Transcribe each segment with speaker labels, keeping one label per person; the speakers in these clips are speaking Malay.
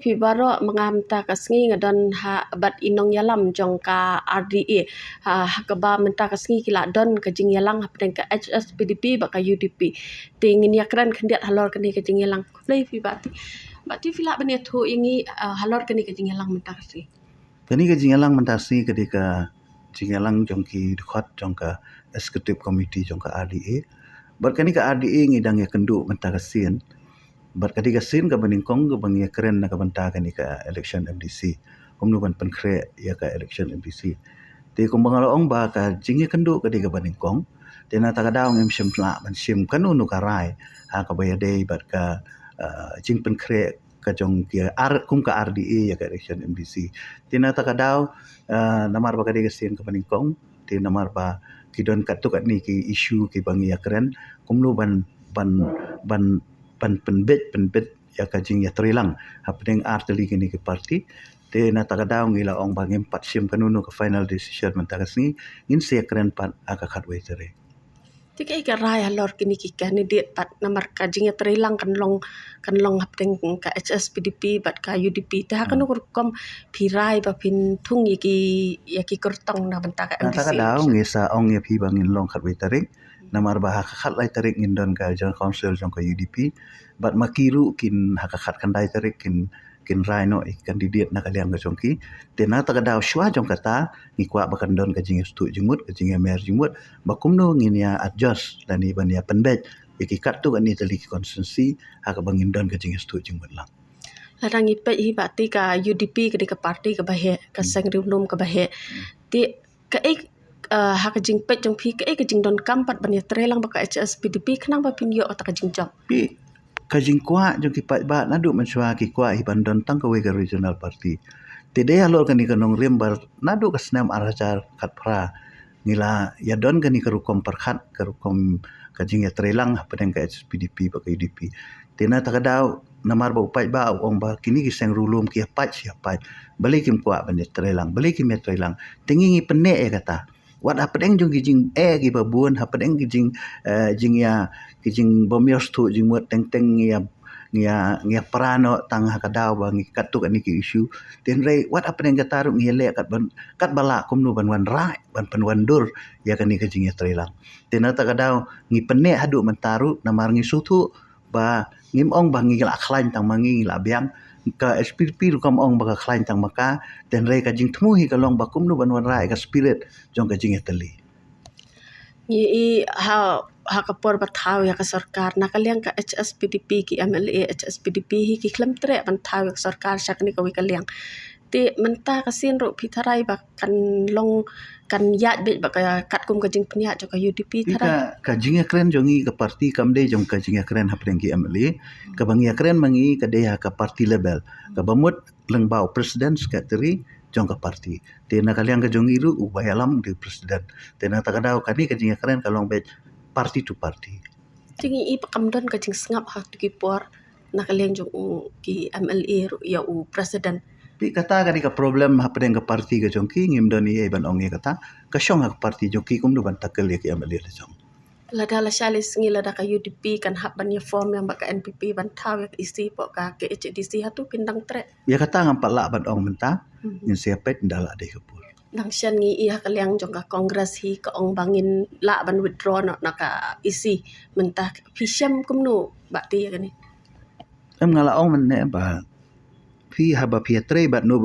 Speaker 1: pi baro mengamta kasngi ngadon bat inong yalam jong ka RDA hakaba menta kasngi kila don kajing yalang hapden ka HSPDP baka UDP tingin yakran kandiat halor kani kajing yalang play pi bati fila bani thu ingi halor kani kajing yalang menta kasngi
Speaker 2: kani kajing yalang menta kasngi ketika jing yalang jong ki dukhat jong ka executive committee jong ka RDA bar kani ka RDA ngidang ya kendu menta kasien bar kadi kasin ka baningkong ka bangi keren na kabanta kani ka election MDC kumno ban penkre ya ka election MDC ti kumbangalaong ba ka jingi kendu kadi ka baningkong tena takadaw ngem simla ban sim kanu nu karai ha ka bayade bat ka jing penkre ka jong ki kum ka RDA ya ka election MDC tena takadaw namar ba kadi kasin ka baningkong ti namar ba kidon katuk ni ki issue ki bangi ya keren kumno ban penbet ya kajing ya trilang hapdeng arteli kini ke parti te na takadaw ngila ong bangim patsim kanunu ke final decision mentakas ni ngin se keren pat aka khatwe tere
Speaker 1: tika ika raya lor kini ki candidate pat namar kajing ya trilang kan long hapdeng ka HSPDP bat ka UDP ta kanu kom pirai ba pin tung ki kurtong na benta ka
Speaker 2: MDC na takadaw ngisa ong ya pi bangin long khatwe tere namar bah hakat lai tarik ngindon ka General Council jong ka UDP bat makiru kin hakat kandai tarik kin rhino kandidat na kaliang ka jongki tena takadaw shwa jong kata ngikwa bakandon ka jing stu jingmut ka jing mer jingmut bakumno nginya adjust dani bania penbet ikikat tu ani tali konsensi haka bangindon ka jing stu jingmut lang
Speaker 1: ladang ipe hi bati ka UDP ka parti ka bahe ka sangriulum ka bahe ti ka hak jing pet jong pi ke jing don kampat bani trelang baka HSPDP kenang ba pinyo otak jing job
Speaker 2: pi kajing kwa jong ki pat ba nadu mensua ki kwa hi bandon tang ka wega regional party tede halor kani kanong rembar nadu ka snam arajar khatpra ngila ya don kani karukom perkhat karukom kajing ya trelang padang ka HSPDP baka UDP tena takadaw namar ba upai ba ong ba kini ki seng rulum ki pat siapa balikim kwa bani trelang balikim ya trelang tingingi penne ya kata wat apedeng jong kijing ki babun apedeng kijing kijing bomios tu jing mut teng ngia prano tang hakadaw bang katuk ani ki issue ten rei wat apedeng kataru ngiele kat bala kumnu ban rai ban penwandur ya kani kijing ya trilang ten takadaw ngi penne hadu mentaru namar ngi sutu ba ngim ong bang ngi la khlain tang mangi la biang ka SPDP kam ong baka klain tang maka dan rei ka jing temu hi kalong bakum nu banwan rai ka spirit jong ka jing eteli
Speaker 1: i ha kapor bathaw ya ka sarkar nakaliang ka HSPDP ki MLA HSPDP hi ki klam tre ban thaw ya sarkar sakni ka wi kaliang ti menta kasin ro pitharai ba kan long kan yat be ba kat kum ka jing pnya jo ka UDP
Speaker 2: thara ka jing kren jongi ka parti kamde jong ka jing kren hapren ki MLA ka bangi kren mangi ka deha ka parti level ka bamut lengbau president secretary jong ka parti te na kaliang ka jongi ru ubayalam di president te na takadaw kani ka jing kren kalong be parti to parti
Speaker 1: tingi i pakamdon ka jing sngap ha ki por na kaliang jong ki MLA ru ya u president
Speaker 2: pi kata kani ka problem hapdeng ka parti ka jongki ngim doni e ban ong kata ka syong ka parti jongki kum do ban takel ki amali le jong
Speaker 1: lada la shalis ngi lada ka UDP kan hap ban ya form yang baka NPP ban taw ya isi po ka ke HDC hatu pindang tre
Speaker 2: ya kata ngam pala ban ong menta ngin siapet ndala de kapur
Speaker 1: nang sian ngi iya kaliang jong ka kongres hi ka ong bangin la ban withdraw na ka isi mentah pisiam kumno bakti ya kani
Speaker 2: ngala ong men ba pi haba pi tre bat no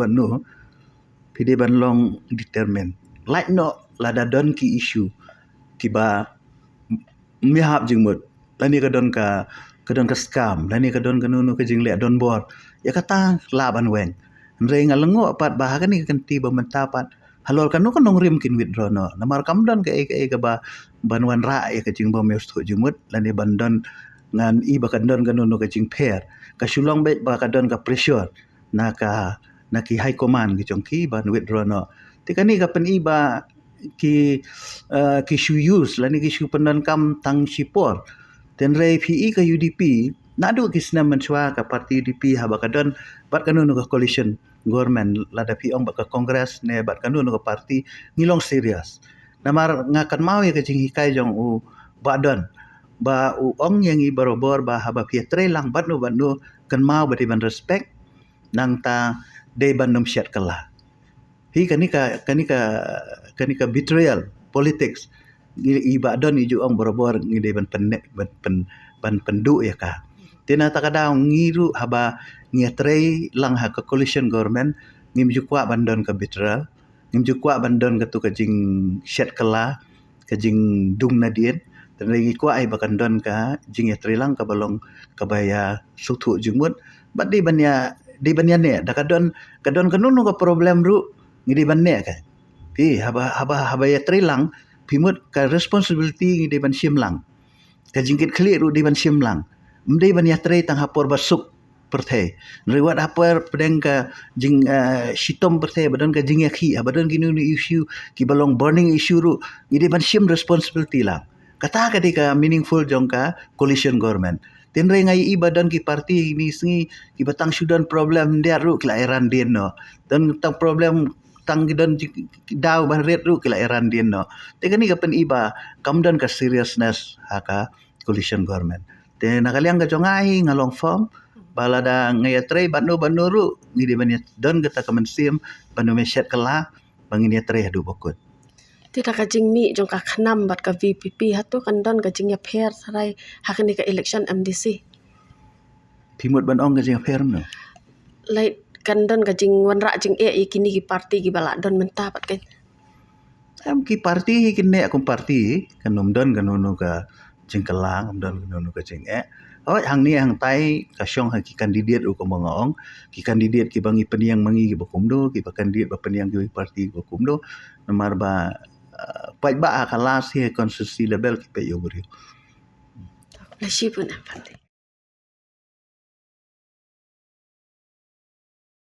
Speaker 2: pi de ban long determine like no lada don ki issue tiba mi hab jingmut lani ka don ka scam lani ka don kanunu ka jingle don bor ya kata laban weng re ngalengo pat bahagan ni kan tiba mentapat halor kanu kan nong rim kin withdraw no namar kam don ka ba banwan ra ya ka jing bom yostu jingmut lani bandon ngan i bakan don kanunu ka jing pair ka sulong bet bakadon ka pressure naki high command ki jongki ban withdraw no tikani ka pen iba ki shu use lani ki shu penan kam tang sipor ten rei pi ka UDP nadu ki snam menswa ka parti UDP ha bakadon bat kanun ka coalition government lada pi ong baka kongres ne bat kanun ka parti ngilong serious namar ngakan mau ya ka jing hikai jong u badon ba u ong yang i barobor ba haba pi tre lang bat no kan mau ba ban respect nang ta de ban nom syat kala hi kanika betrayal politics iba don iju ong borobor ngide ban pendu ya ka tina takadau ngiru haba ngiatrei lang ha ka coalition government ngim jukwa bandon ka betrayal ngim jukwa bandon ka tu ka jing syat kala ka jing dung nadien dan lagi kwa ai bakan don ka jing ya trilang ka balong kabaya suthu jingmut bat di banya ne da kadon kanunu ka problem ru ngidi banne ka haba ya trilang pimut ka responsibility ngidi ban simlang ka jingkit kli ru di ban simlang mdei ban ya tri tang hapor basuk perthe riwat hapor pedeng ka jing sitom perthe badan ka jing yakhi badan kinu issue ki balong burning issue ru ngidi ban sim responsibility lang kata kadika meaningful jongka coalition government tenre ngai ibadan ki parti ni sengi ki batang sudan problem dia ru kila eran din no dan tang problem tang gidan daw ban red ru kila eran din no te kani ka pen iba kamdan ka seriousness haka coalition government te nakaliang ka jongai ngalong form balada ngai tre banu ru ngidi ban don kata kemensim banu mesyat kala bangin ya tre hadu bokut
Speaker 1: Tidak kajing mi jong ka khanam bat ka VPP hatu kandon kajing ya pher sarai hakni ka election MDC.
Speaker 2: Timut ban ong ka jing fair no.
Speaker 1: Lai kandon kajing wanra jing kini ki parti ki bala don mentah bat ka.
Speaker 2: Am ki parti kini akum parti kanom don kanunu ka jing kelang don kanunu ka jing oh hang ni hang tai ka syong ha ki kandidat u ko mangong ki kandidat ki bangi peniang mangi ki bakumdo ki kandidat ba peniang ki parti bakumdo nomor ba pai ba akala si konstitusi label ki pe yobri.
Speaker 1: Lashipun parti.